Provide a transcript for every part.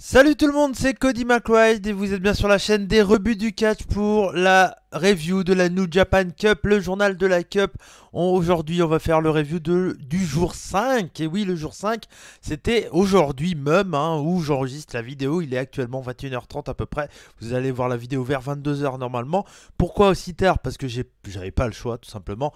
Salut tout le monde, c'est Cody McRide et vous êtes bien sur la chaîne des rebuts du catch pour la review de la New Japan Cup, le journal de la Cup. Aujourd'hui, on va faire le review du jour 5. Et oui, le jour 5, c'était aujourd'hui même, où j'enregistre la vidéo. Il est actuellement 21h30 à peu près. Vous allez voir la vidéo vers 22h normalement. Pourquoi aussi tard? Parce que j'avais pas le choix, tout simplement.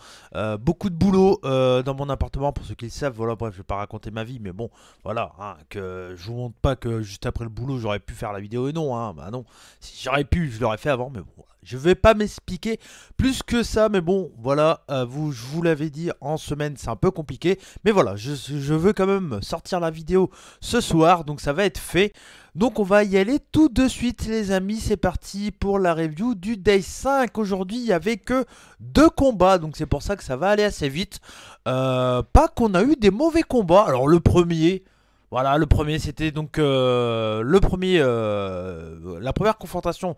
Beaucoup de boulot dans mon appartement, pour ceux qui le savent. Voilà, bref, je vais pas raconter ma vie, mais bon, voilà, que je vous montre pas que juste après le boulot, j'aurais pu faire la vidéo. Et non, bah non. Si j'aurais pu, je l'aurais fait avant, mais bon. Je vais pas m'expliquer plus que ça, mais bon, voilà, je vous l'avais dit, en semaine c'est un peu compliqué, mais voilà, je veux quand même sortir la vidéo ce soir, donc ça va être fait. Donc on va y aller tout de suite les amis, c'est parti pour la review du Day 5. Aujourd'hui il n'y avait que 2 combats, donc c'est pour ça que ça va aller assez vite. Pas qu'on a eu des mauvais combats, alors le premier... Voilà, le premier c'était donc la première confrontation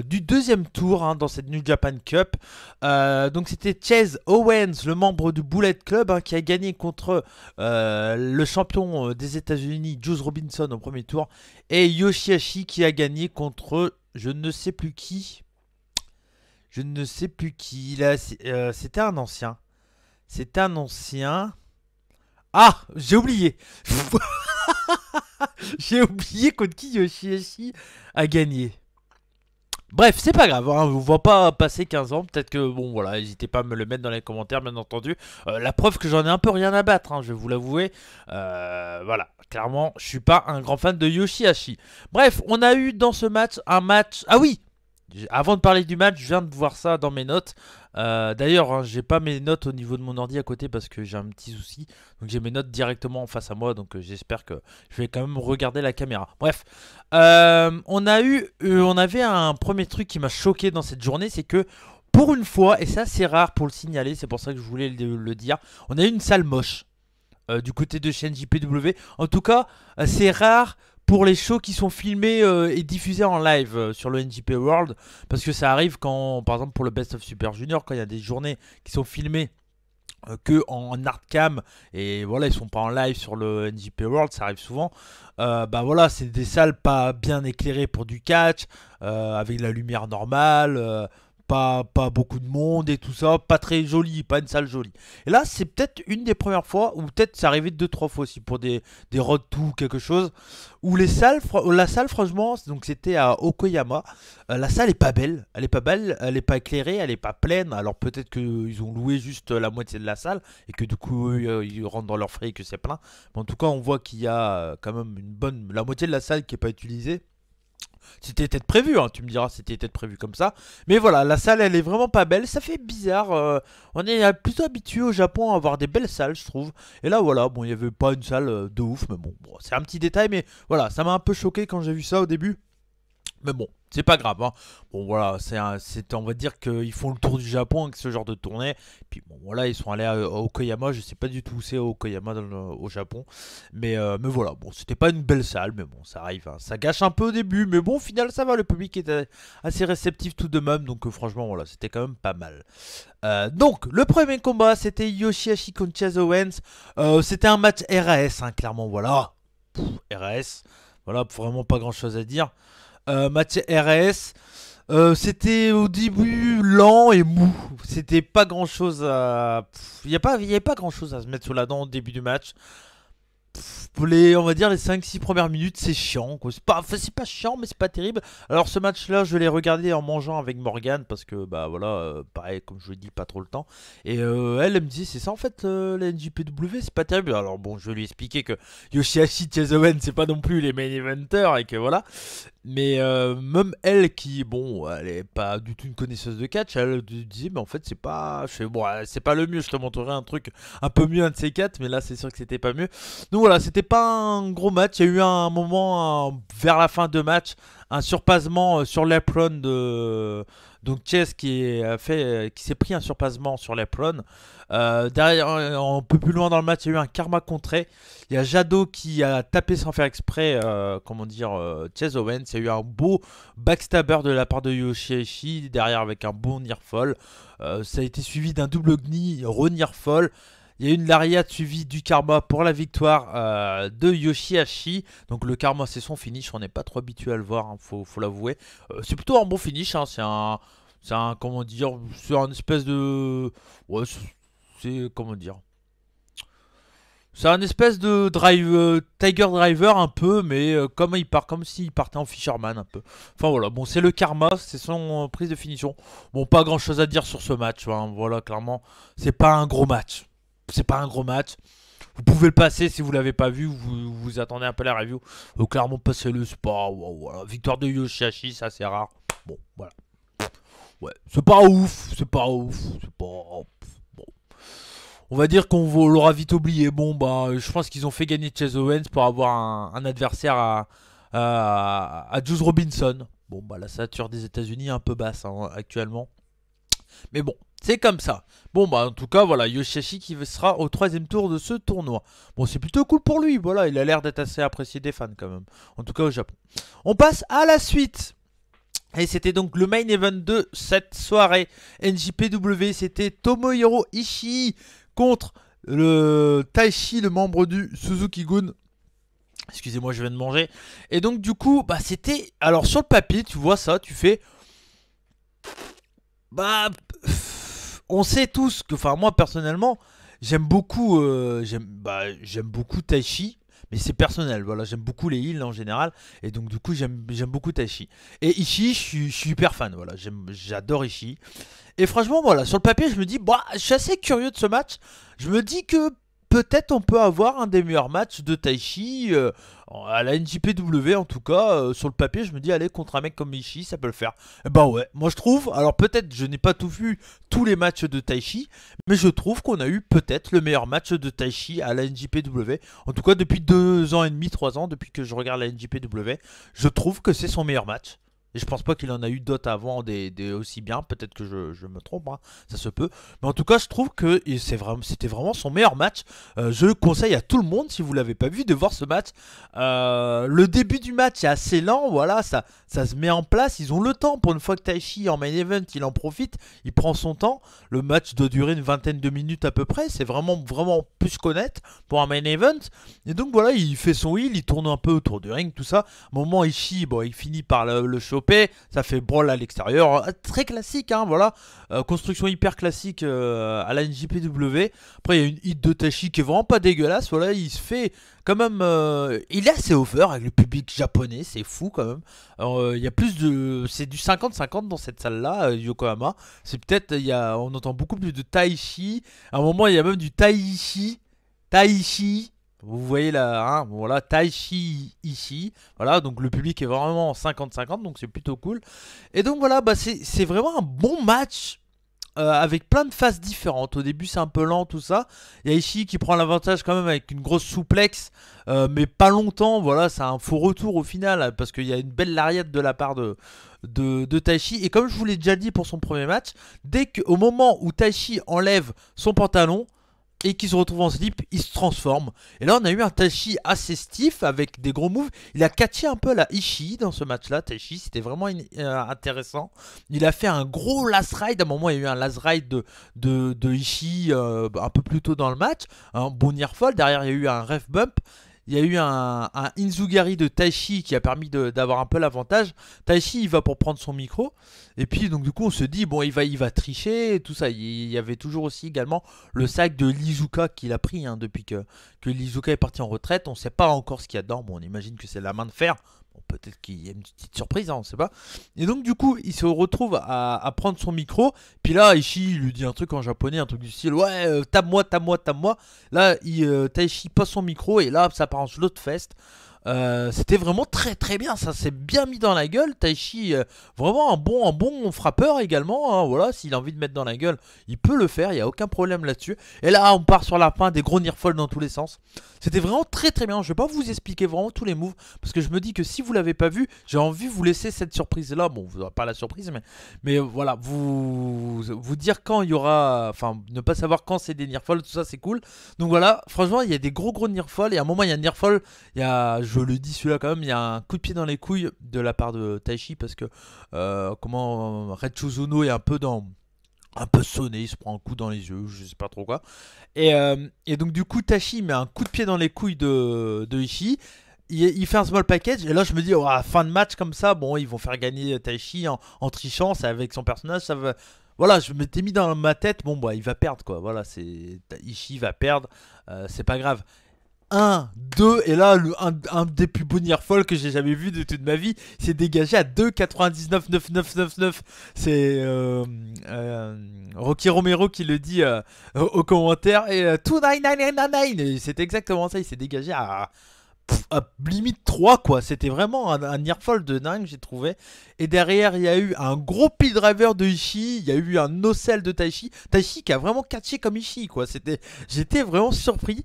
du deuxième tour dans cette New Japan Cup. Donc c'était Chase Owens, le membre du Bullet Club, qui a gagné contre le champion des États-Unis, Juice Robinson au premier tour, et Yoshihashi qui a gagné contre je ne sais plus qui. Je ne sais plus qui. C'était un ancien. C'était un ancien. Ah, j'ai oublié. J'ai oublié contre qui Yoshihashi a gagné. Bref, c'est pas grave, on va pas passer 15 ans, peut-être que, bon voilà, n'hésitez pas à me le mettre dans les commentaires, bien entendu. La preuve que j'en ai un peu rien à battre, je vais vous l'avouer. Voilà, clairement, je suis pas un grand fan de Yoshihashi. Bref, on a eu dans ce match un match... Ah oui, avant de parler du match, je viens de voir ça dans mes notes. D'ailleurs, j'ai pas mes notes au niveau de mon ordi à côté parce que j'ai un petit souci. Donc j'ai mes notes directement en face à moi. Donc j'espère que je vais quand même regarder la caméra. Bref, on avait un premier truc qui m'a choqué dans cette journée, c'est que pour une fois, et c'est assez rare pour le signaler, c'est pour ça que je voulais le dire, on a eu une salle moche du côté de chaîne JPW. En tout cas, c'est rare pour les shows qui sont filmés et diffusés en live sur le NJP World, parce que ça arrive quand, par exemple pour le Best of Super Junior, quand il y a des journées qui sont filmées que en hardcam et voilà, ils sont pas en live sur le NJP World, ça arrive souvent. Bah voilà, c'est des salles pas bien éclairées pour du catch, avec la lumière normale, pas beaucoup de monde et tout ça, pas très joli, pas une salle jolie. Et là, c'est peut-être une des premières fois, ou peut-être c'est arrivé 2-3 fois aussi pour des road to quelque chose, où la salle, franchement, donc c'était à Okoyama. La salle est pas belle, elle est pas belle, elle est pas éclairée, elle est pas pleine. Alors peut-être qu'ils ont loué juste la moitié de la salle et que du coup ils rentrent dans leurs frais et que c'est plein. Mais en tout cas, on voit qu'il y a quand même la moitié de la salle qui est pas utilisée. C'était peut-être prévu, tu me diras, c'était peut-être prévu comme ça. Mais voilà, la salle, elle est vraiment pas belle. Ça fait bizarre. On est plutôt habitué au Japon à avoir des belles salles, je trouve. Et là, voilà, bon, il n'y avait pas une salle de ouf. Mais bon, c'est un petit détail. Mais voilà, ça m'a un peu choqué quand j'ai vu ça au début. Mais bon, c'est pas grave. Bon, voilà, on va dire qu'ils font le tour du Japon avec ce genre de tournée. Puis bon, voilà, ils sont allés à Okayama. Je sais pas du tout où c'est Okayama au Japon. Mais voilà, bon, c'était pas une belle salle. Mais bon, ça arrive. Ça gâche un peu au début. Mais bon, au final, ça va. Le public était assez réceptif tout de même. Donc, franchement, voilà, c'était quand même pas mal. Donc, le premier combat, c'était Yoshihashi contre Chase Owens. C'était un match RAS, clairement. Voilà. RAS. Voilà, vraiment pas grand chose à dire. Match RS, c'était au début lent et mou. C'était pas grand chose à. Il n'y avait pas grand chose à se mettre sous la dent au début du match. On va dire les 5-6 premières minutes, c'est chiant quoi. C'est pas chiant, mais c'est pas terrible. Alors ce match-là, je l'ai regardé en mangeant avec Morgane parce que bah voilà, pareil comme je vous l'ai dit, pas trop le temps. Et elle me dit c'est ça en fait la NJPW, c'est pas terrible. Alors bon, je lui ai expliqué que Yoshihashi Chase Owens c'est pas non plus les main eventers et que voilà. Mais même elle qui, bon, elle est pas du tout une connaisseuse de catch, elle disait mais en fait c'est pas, bon, c'est pas le mieux. Je te montrerai un truc un peu mieux un de ces quatre, mais là c'est sûr que c'était pas mieux. Donc voilà, c'était pas un gros match. Il y a eu un moment vers la fin de match, un surpassement sur l'apron de donc Chess qui s'est pris un surpassement sur l'apron. Derrière, un peu plus loin dans le match, il y a eu un karma contré. Il y a Jado qui a tapé sans faire exprès, comment dire, Chase Owens. Il y a eu un beau backstabber de la part de Yoshihashi derrière avec un bon near fall. Ça a été suivi d'un double knee, re-near fall. Il y a une lariat suivie du karma pour la victoire de Yoshihashi. Donc le karma c'est son finish, on n'est pas trop habitué à le voir, hein, faut l'avouer. C'est plutôt un bon finish, hein, c'est un, comment dire, c'est un espèce de... Ouais, c'est, comment dire... C'est un espèce de Tiger Driver un peu, mais comme il part, comme s'il partait en Fisherman un peu. Enfin voilà, bon c'est le karma, c'est son prise de finition. Bon pas grand chose à dire sur ce match, hein, voilà clairement, c'est pas un gros match. C'est pas un gros match. Vous pouvez le passer si vous l'avez pas vu, vous attendez un peu la review. Donc clairement passez-le, c'est pas... Voilà. Victoire de Yoshihashi, ça c'est rare. Bon voilà. Ouais, c'est pas ouf, c'est pas ouf, c'est pas... Bon. On va dire qu'on l'aura vite oublié. Bon, bah, je pense qu'ils ont fait gagner Chase Owens pour avoir un adversaire à Juice Robinson. Bon, bah, la stature des États-Unis est un peu basse, hein, actuellement. Mais bon, c'est comme ça. Bon, bah, en tout cas, voilà, Yoshihashi qui sera au 3ème tour de ce tournoi. Bon, c'est plutôt cool pour lui. Voilà, il a l'air d'être assez apprécié des fans quand même. En tout cas, au Japon. On passe à la suite. Et c'était donc le main event de cette soirée NJPW. C'était Tomohiro Ishii contre le Taichi, le membre du Suzuki-gun. Excusez-moi, je viens de manger. Et donc du coup, bah c'était... Alors sur le papier, tu vois ça, tu fais... Bah... On sait tous que... Enfin, moi personnellement, j'aime beaucoup... j'aime beaucoup Taichi. Mais c'est personnel, voilà, j'aime beaucoup les heals en général. Et donc du coup, j'aime beaucoup Taichi. Et Ishii, je suis hyper fan, voilà, j'adore Ishii. Et franchement, voilà, sur le papier, je me dis, bah, je suis assez curieux de ce match. Je me dis que peut-être on peut avoir un des meilleurs matchs de Taichi à la NJPW en tout cas. Sur le papier, je me dis, allez, contre un mec comme Ishii, ça peut le faire. Et bah ouais, moi je trouve, alors peut-être je n'ai pas tout vu tous les matchs de Taichi, mais je trouve qu'on a eu peut-être le meilleur match de Taichi à la NJPW. En tout cas, depuis 2 ans et demi, 3 ans, depuis que je regarde la NJPW, je trouve que c'est son meilleur match. Et je pense pas qu'il en a eu d'autres avant des aussi bien. Peut-être que je me trompe, hein, ça se peut. Mais en tout cas, je trouve que c'était vraiment son meilleur match. Je le conseille à tout le monde, si vous l'avez pas vu, de voir ce match. Le début du match est assez lent, voilà, ça se met en place. Ils ont le temps. Pour une fois que Taichi en main event, il en profite, il prend son temps. Le match doit durer une vingtaine de minutes à peu près. C'est vraiment plus connaître pour un main event. Et donc voilà, il fait son heal, il tourne un peu autour du ring, tout ça. À un moment, Ishii, bon, il finit par le choper, ça fait brawl à l'extérieur, très classique, hein, voilà. Construction hyper classique à la NJPW. Après, il y a une hit de Taichi qui est vraiment pas dégueulasse, voilà, il se fait quand même, il est assez over avec le public japonais, c'est fou quand même. Il y a plus de, c'est du 50-50 dans cette salle-là, Yokohama. C'est peut-être, on entend beaucoup plus de Taichi. À un moment, il y a même du Taichi. Vous voyez là, hein, voilà, Taichi ici. Voilà, donc le public est vraiment 50-50, donc c'est plutôt cool. Et donc voilà, bah c'est vraiment un bon match. Avec plein de phases différentes. Au début c'est un peu lent tout ça. Il y a Ishii qui prend l'avantage quand même avec une grosse souplex, mais pas longtemps. Voilà, c'est un faux retour au final parce qu'il y a une belle lariat de la part de Taichi. Et comme je vous l'ai déjà dit pour son premier match, au moment où Taichi enlève son pantalon et qu'il se retrouve en slip, il se transforme. Et là on a eu un Taichi assez stiff avec des gros moves. Il a catché un peu la Ishii dans ce match là. Taichi, c'était vraiment intéressant. Il a fait un gros last ride. À un moment il y a eu un last ride de Ishii un peu plus tôt dans le match. Un bon near fall. Derrière il y a eu un ref bump. Il y a eu un Inzugari de Taichi qui a permis d'avoir un peu l'avantage. Taichi il va pour prendre son micro. Et puis donc du coup on se dit bon il va tricher et tout ça. Il y avait toujours aussi également le sac de Lizuka qu'il a pris, hein, depuis que Lizuka est parti en retraite. On ne sait pas encore ce qu'il y a dedans. Bon on imagine que c'est la main de fer. Bon, peut-être qu'il y a une petite surprise, hein, on ne sait pas. Et donc du coup il se retrouve à prendre son micro. Puis là Ishii lui dit un truc en japonais, un truc du style ouais tape-moi. Là Taichi pose son micro et là ça part en slotfest. C'était vraiment très très bien, ça s'est bien mis dans la gueule. Taichi, vraiment un bon frappeur également, hein, voilà, s'il a envie de mettre dans la gueule, il peut le faire, il n'y a aucun problème là-dessus. Et là, on part sur la fin, des gros nearfalls dans tous les sens. C'était vraiment très très bien. Je vais pas vous expliquer vraiment tous les moves parce que je me dis que si vous l'avez pas vu, j'ai envie de vous laisser cette surprise là. Bon, vous n'aurez pas la surprise, mais voilà, vous dire quand il y aura, enfin, ne pas savoir quand c'est des nearfalls, tout ça, c'est cool. Donc voilà, franchement, il y a des gros nearfalls et à un moment, il y a un nearfall, je le dis celui-là quand même, il y a un coup de pied dans les couilles de la part de Taichi parce que Red Chuzuno est un peu dans un peu sonné, il se prend un coup dans les yeux, je sais pas trop quoi. Et donc du coup Taichi met un coup de pied dans les couilles de Ishii. Il fait un small package et là je me dis oh, fin de match comme ça, bon ils vont faire gagner Taichi en trichant, c'est avec son personnage, ça va. Voilà, je m'étais mis dans ma tête, bon bah il va perdre quoi, voilà, c'est Ishii va perdre, c'est pas grave. Un 2 et là un des plus beaux Nearfall que j'ai jamais vu de toute ma vie s'est dégagé à 2,999999. C'est Rocky Romero qui le dit au commentaire et 29999 et c'est exactement ça, il s'est dégagé à limite 3 quoi, c'était vraiment un Nearfall de dingue j'ai trouvé. Et derrière il y a eu un gros pile driver de Ishii, il y a eu un no-sell de Taichi qui a vraiment catché comme Ishii quoi, j'étais vraiment surpris.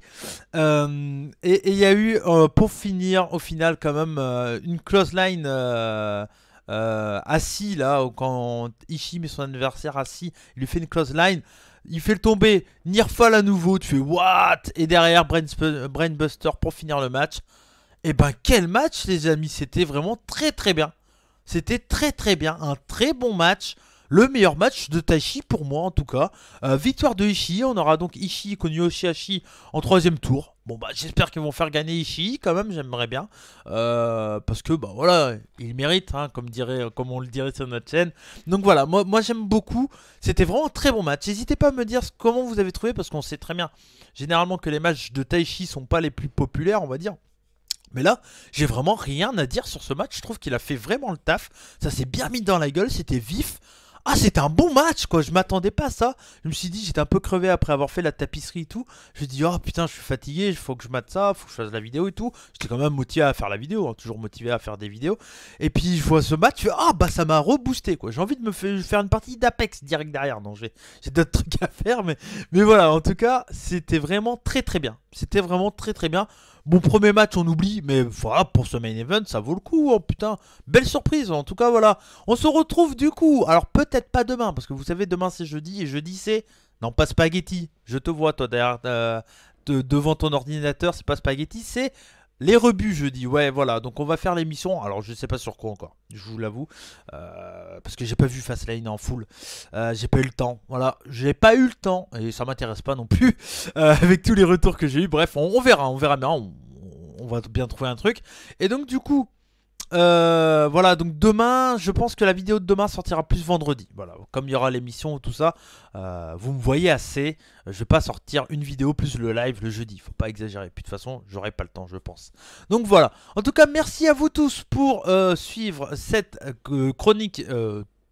Et il y a eu pour finir au final quand même une close line assis là, quand Ishii met son adversaire assis, il lui fait une close line. Il fait le tomber, Nearfall à nouveau, tu fais what? Et derrière Brainbuster pour finir le match. Et ben quel match les amis, c'était vraiment très très bien. C'était très très bien, un très bon match. Le meilleur match de Taichi pour moi en tout cas. Victoire de Ishii, on aura donc Ishii contre Yoshihashi en troisième tour. Bon bah j'espère qu'ils vont faire gagner Ishii quand même, j'aimerais bien. Parce que bah voilà, il mérite, hein, comme on le dirait sur notre chaîne. Donc voilà, moi j'aime beaucoup. C'était vraiment un très bon match. N'hésitez pas à me dire comment vous avez trouvé parce qu'on sait très bien généralement que les matchs de Taichi sont pas les plus populaires on va dire. Mais là, j'ai vraiment rien à dire sur ce match. Je trouve qu'il a fait vraiment le taf. Ça s'est bien mis dans la gueule. C'était vif. Ah, c'était un bon match, quoi. Je m'attendais pas à ça. Je me suis dit, j'étais un peu crevé après avoir fait la tapisserie et tout. Je me suis dit, oh putain, je suis fatigué. Il faut que je mate ça. Il faut que je fasse la vidéo et tout. J'étais quand même motivé à faire la vidéo. Hein, toujours motivé à faire des vidéos. Et puis, je vois ce match. Je fais, ah, bah, ça m'a reboosté, quoi. J'ai envie de me faire une partie d'Apex direct derrière. Non, j'ai d'autres trucs à faire. Mais voilà, en tout cas, c'était vraiment très, très bien. C'était vraiment très, très bien. Bon, premier match, on oublie, mais voilà, pour ce main event, ça vaut le coup. Oh putain, belle surprise. En tout cas, voilà. On se retrouve du coup. Alors, peut-être pas demain, parce que vous savez, demain c'est jeudi. Et jeudi, c'est. Non, pas spaghetti. Je te vois, toi, derrière, devant ton ordinateur. C'est pas spaghetti, c'est les rebuts jeudi. Ouais, voilà. Donc, on va faire l'émission. Alors, je sais pas sur quoi encore. Je vous l'avoue. Parce que j'ai pas vu Fastlane en full. J'ai pas eu le temps. Voilà. J'ai pas eu le temps. Et ça m'intéresse pas non plus. Avec tous les retours que j'ai eu. Bref, on verra. On verra bien. On va bien trouver un truc. Et donc, du coup. Voilà, donc demain, je pense que la vidéo de demain sortira plus vendredi. Voilà, comme il y aura l'émission, tout ça, vous me voyez assez. Je vais pas sortir une vidéo plus le live le jeudi. Faut pas exagérer. Puis de toute façon, j'aurai pas le temps, je pense. Donc voilà. En tout cas, merci à vous tous pour suivre cette chronique.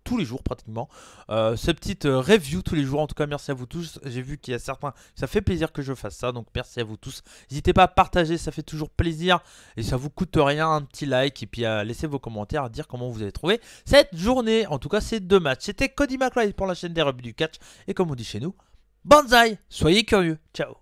Tous les jours pratiquement, ces petites reviews tous les jours. En tout cas, merci à vous tous. J'ai vu qu'il y a certains, ça fait plaisir que je fasse ça, donc merci à vous tous. N'hésitez pas à partager, ça fait toujours plaisir et ça vous coûte rien, un petit like et puis à laisser vos commentaires, à dire comment vous avez trouvé cette journée. En tout cas, ces deux matchs. C'était Cody McFly pour la chaîne des rebuts du catch et comme on dit chez nous, banzai, soyez curieux. Ciao.